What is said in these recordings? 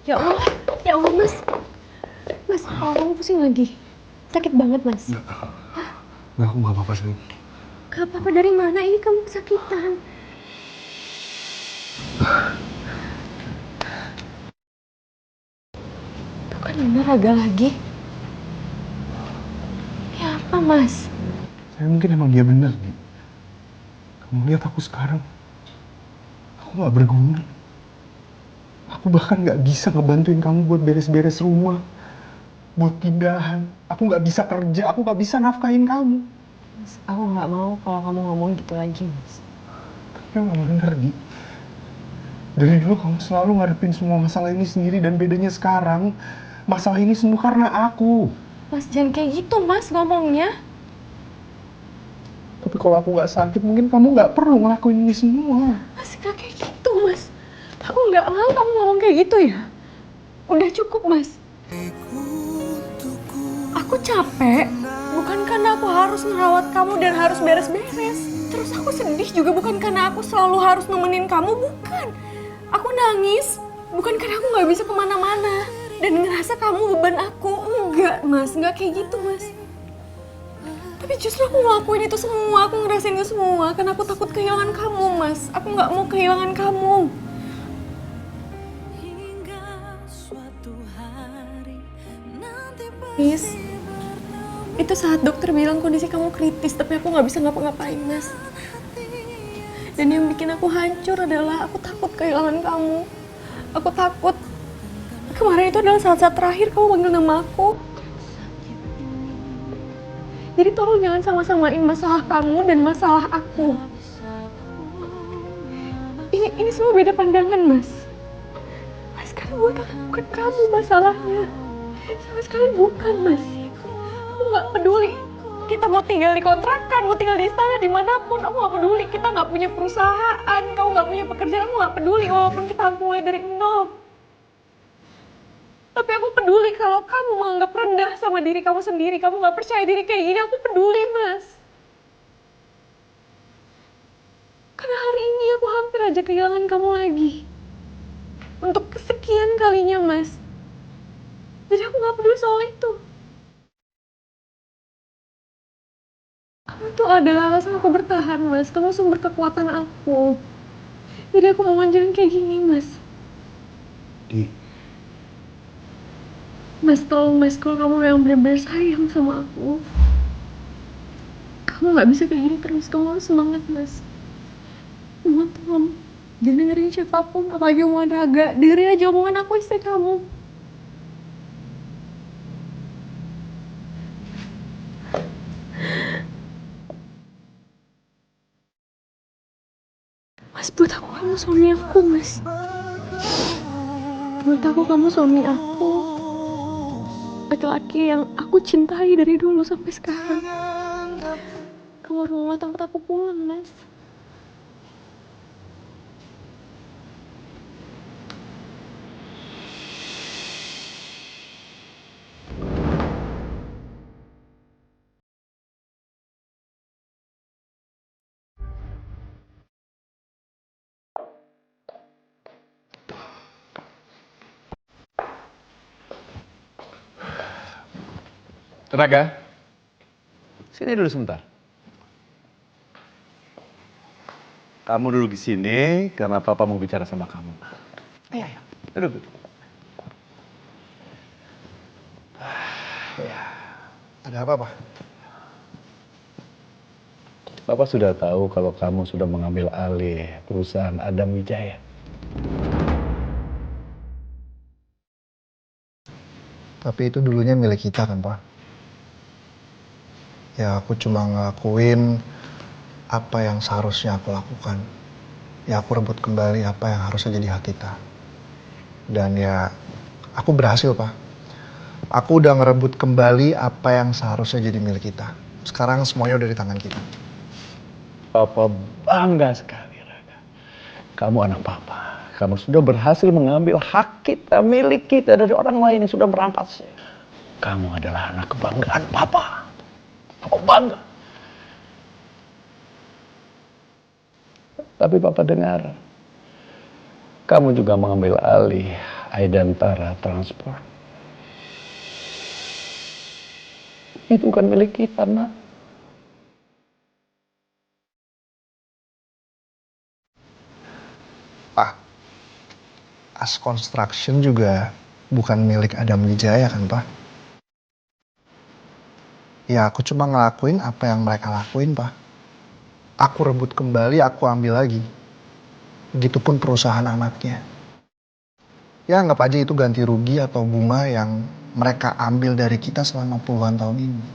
Ya Allah, ya Allah mas. Mas, kalau kamu pusing lagi. Sakit banget mas. Enggak, aku gak apa-apa sayang. Gak apa-apa, dari mana ini kamu kesakitan? Bukan bener Raga lagi. Ya apa mas? Saya mungkin emang dia bener nih. Kamu lihat aku sekarang. Aku gak berguna. Aku bahkan gak bisa ngebantuin kamu buat beres-beres rumah. Buat pindahan. Aku gak bisa kerja, aku gak bisa nafkahin kamu. Mas, aku gak mau kalau kamu ngomong gitu lagi mas. Tapi emang bener, Di. Dari dulu kamu selalu ngadepin semua masalah ini sendiri dan bedanya sekarang, masalah ini semua karena aku. Mas, jangan kayak gitu mas ngomongnya. Tapi kalau aku gak sakit, mungkin kamu gak perlu ngelakuin ini semua. Mas, gak kayak gitu mas. Aku gak mau kamu ngomong kayak gitu ya. Udah cukup mas. Aku capek, bukan karena aku harus merawat kamu dan harus beres-beres. Terus aku sedih juga bukan karena aku selalu harus nemenin kamu, bukan. Aku nangis, bukan karena aku gak bisa kemana-mana. Dan ngerasa kamu beban aku. Enggak mas, enggak kayak gitu mas. Tapi justru aku ngelakuin itu semua, aku ngerasain itu semua karena aku takut kehilangan kamu mas. Aku gak mau kehilangan kamu. Miss, itu saat dokter bilang kondisi kamu kritis, tapi aku gak bisa ngapa-ngapain mas. Dan yang bikin aku hancur adalah aku takut kehilangan kamu. Aku takut kemarin itu adalah saat-saat terakhir kamu panggil nama aku. Jadi tolong jangan sama-samain masalah kamu dan masalah aku. Ini semua beda pandangan mas. Mas, sekarang buat aku bukan kamu masalahnya. Sama sekali bukan mas. Aku gak peduli kita mau tinggal di kontrakan, mau tinggal di istana, dimanapun. Aku gak peduli kita gak punya perusahaan, kamu gak punya pekerjaan. Aku gak peduli walaupun kita mulai dari nol. Tapi aku peduli kalau kamu menganggap rendah sama diri kamu sendiri. Kamu gak percaya diri kayak gini, aku peduli mas. Karena hari ini aku hampir aja kehilangan kamu lagi. Untuk kesekian kalinya mas. Jadi aku gak peduli soal itu. Kamu tuh adalah alasan aku bertahan mas. Kamu sumber kekuatan aku. Jadi aku mohon jangan kayak gini mas. Di. Mas tolong mas, kalau kamu yang benar-benar sayang sama aku, kamu gak bisa kayak gini terus. Kamu harus semangat mas. Mohon tolong jangan dengerin siapapun, apalagi omongan Raga. Dengerin aja omongan aku, istri kamu. Mas, buat aku kamu suami aku mas. Buat aku kamu suami aku. Laki-laki yang aku cintai dari dulu sampai sekarang. Kamu rumah tempat aku pulang mas. Raga, sini dulu sebentar. Kamu duduk di sini karena Papa mau bicara sama kamu. Ayo, duduk. Ada apa, Pak? Papa sudah tahu kalau kamu sudah mengambil alih perusahaan Adam Wijaya. Tapi itu dulunya milik kita kan, Pak? Ya, aku cuma ngelakuin apa yang seharusnya aku lakukan. Ya, aku rebut kembali apa yang harusnya jadi hak kita. Dan ya, aku berhasil, Pak. Aku udah ngerebut kembali apa yang seharusnya jadi milik kita. Sekarang semuanya udah di tangan kita. Papa bangga sekali, Raga. Kamu anak Papa. Kamu sudah berhasil mengambil hak kita, milik kita dari orang lain yang sudah merampasnya. Kamu adalah anak kebanggaan Papa. Papa bangga. Tapi Papa dengar, kamu juga mengambil alih Aidantara Transport. Itu bukan milik kita, Nak. Pak, As Construction juga bukan milik Adam Wijaya kan, Pak? Ya aku cuma ngelakuin apa yang mereka lakuin, Pak. Aku rebut kembali, aku ambil lagi. Begitupun perusahaan anaknya. Ya anggap aja itu ganti rugi atau bunga yang mereka ambil dari kita selama puluhan tahun ini.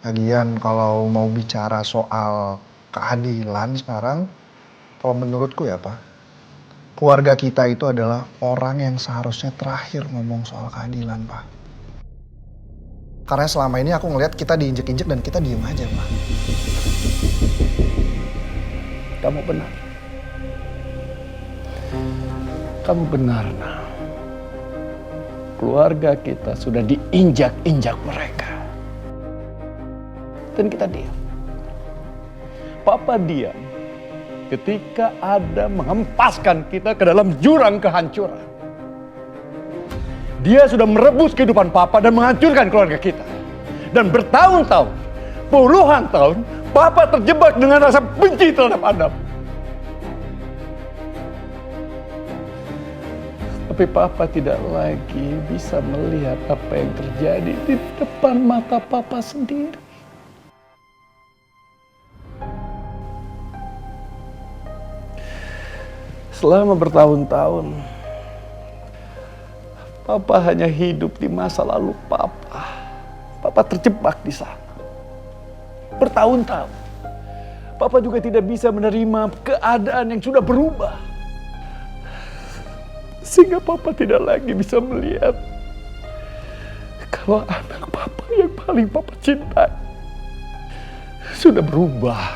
Lagian kalau mau bicara soal keadilan sekarang, kalau menurutku ya Pak, keluarga kita itu adalah orang yang seharusnya terakhir ngomong soal keadilan, Pak. Karena selama ini aku ngelihat kita diinjek-injek dan kita diem aja, Pak. Kamu benar. Kamu benar, Nak. Keluarga kita sudah diinjak-injak mereka. Dan kita diam. Papa diam ketika ada menghempaskan kita ke dalam jurang kehancuran. Dia sudah merebus kehidupan Papa dan menghancurkan keluarga kita. Dan bertahun-tahun, puluhan tahun, Papa terjebak dengan rasa benci terhadap Adam. Tapi Papa tidak lagi bisa melihat apa yang terjadi di depan mata Papa sendiri. Selama bertahun-tahun, Papa hanya hidup di masa lalu Papa. Papa terjebak di sana. Bertahun-tahun, Papa juga tidak bisa menerima keadaan yang sudah berubah. Sehingga Papa tidak lagi bisa melihat kalau anak Papa yang paling Papa cintai sudah berubah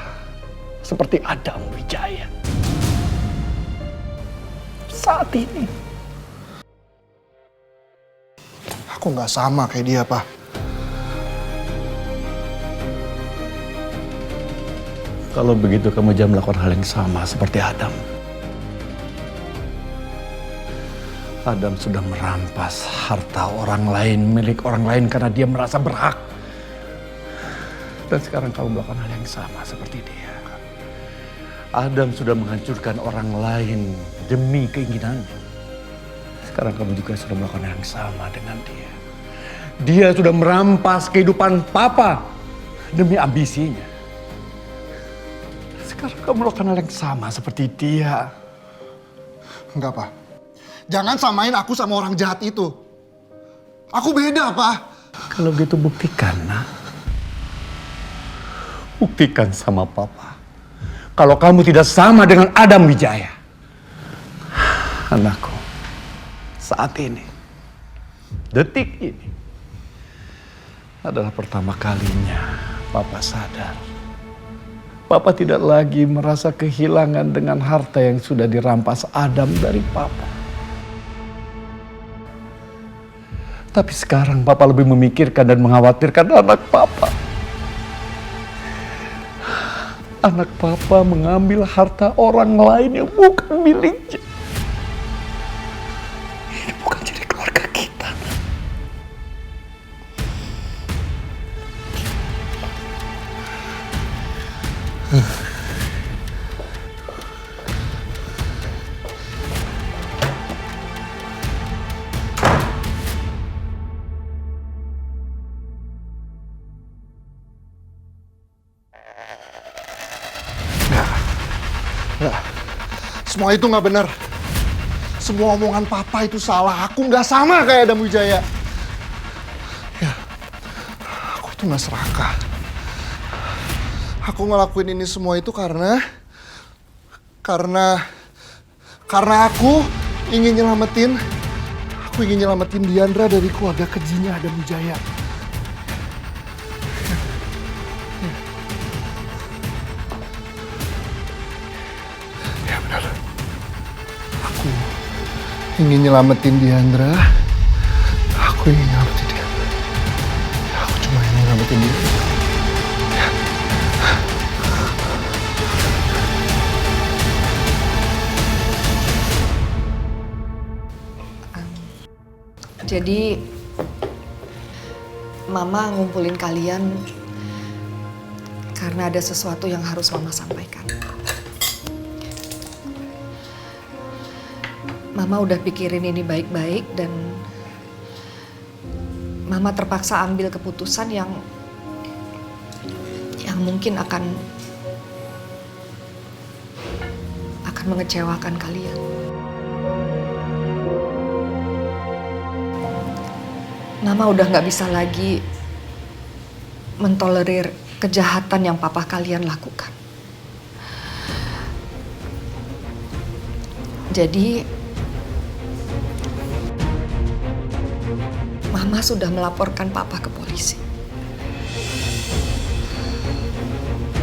seperti Adam Wijaya. Saat ini Aku nggak sama kayak dia, Pak. Kalau begitu kamu jangan melakukan hal yang sama seperti Adam. Adam sudah merampas harta orang lain, milik orang lain karena dia merasa berhak. Dan sekarang kamu melakukan hal yang sama seperti dia. Adam sudah menghancurkan orang lain demi keinginannya. Sekarang kamu juga sudah melakukan hal yang sama dengan dia. Dia sudah merampas kehidupan Papa demi ambisinya. Sekarang kamu melakukan hal yang sama seperti dia. Enggak, Pak. Jangan samain aku sama orang jahat itu. Aku beda, Pak. Kalau gitu buktikan, Nak. Buktikan sama Papa. Kalau kamu tidak sama dengan Adam Wijaya. Anakku, saat ini, detik ini, adalah pertama kalinya Papa sadar. Papa tidak lagi merasa kehilangan dengan harta yang sudah dirampas Adam dari Papa. Tapi sekarang Papa lebih memikirkan dan mengkhawatirkan anak Papa. Anak Papa mengambil harta orang lain yang bukan miliknya. Ini bukan jadi keluarga kita. Nggak. Semua itu nggak benar. Semua omongan Papa itu salah. Aku nggak sama kayak Adam Wijaya. Ya, aku itu nggak serakah. Aku ngelakuin ini semua itu karena aku ingin nyelamatin Diandra dari keluarga kejinya Adam Wijaya. Ya benar. Aku ingin nyelamatin Diandra. Aku ingin nyelamatin Diandra. Aku cuma ingin nyelamatin dia. Jadi Mama ngumpulin kalian karena ada sesuatu yang harus Mama sampaikan. Mama udah pikirin ini baik-baik dan Mama terpaksa ambil keputusan yang mungkin akan mengecewakan kalian. Mama udah gak bisa lagi mentolerir kejahatan yang papa kalian lakukan. Jadi, Mama sudah melaporkan papa ke polisi.